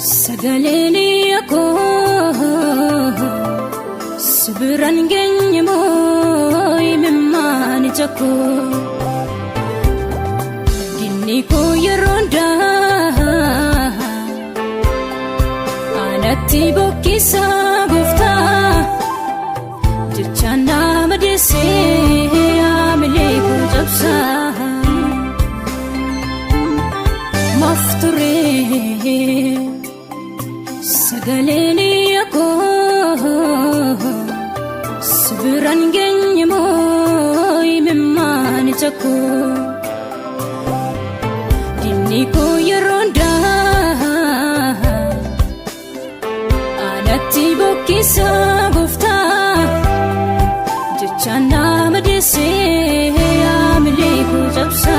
Sagaleni ako Sibiran genye mo imemani chako Dini ko yaronda Anati bokisa gufta Jichana madese amile ko jabsa Mafture Sagaleni ako Sibiran genye mo imemani chako Dini ko yaronda Anati bokisa gufta Jichana madese amile ko jabsa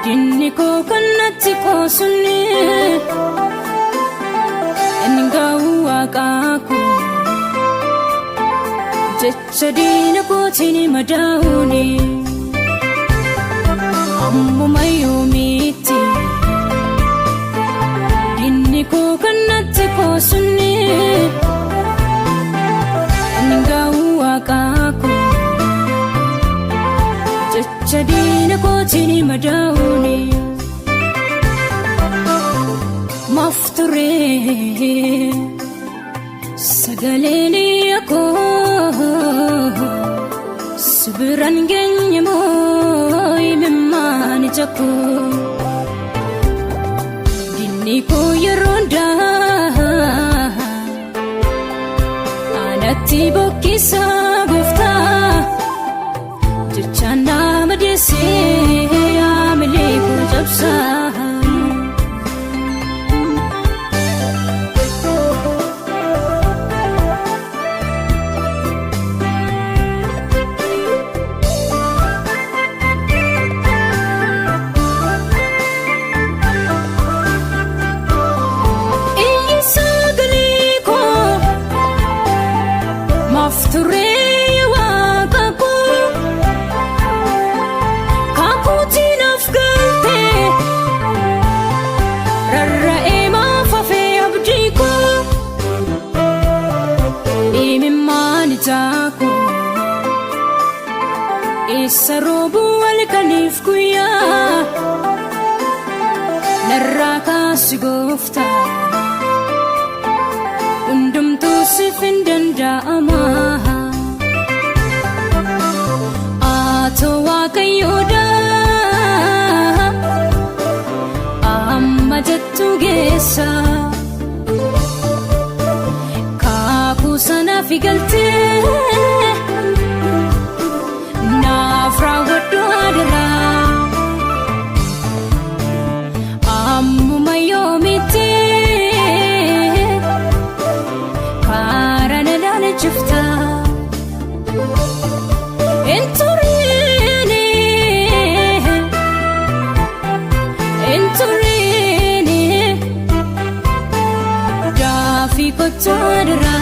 Dini ko kanati ko sunni Engawa kaku Jecha dina ko tini madauni Ammu mayumiti Dini ko kanati ko sunni Engawa kaku Jecha dina ko tini madauni Mafture Sagaleni ako Sibiran genye mo imemani chako Dini ko yaronda Anati bokisa gufta Jichana madese amile ko jabsa Mafture waqaqo Kakuti nafgalte Rarra'e mafafe abdiko Imimani jako Isa robu alkanif kuya Narraka sigofta Undumtu sifin amaha Ato wakayoda Amma jettu gesa Kaku sana figalte Nafra wadu adara Ammu mayomiti Jufta Enturini Dafi ko tadra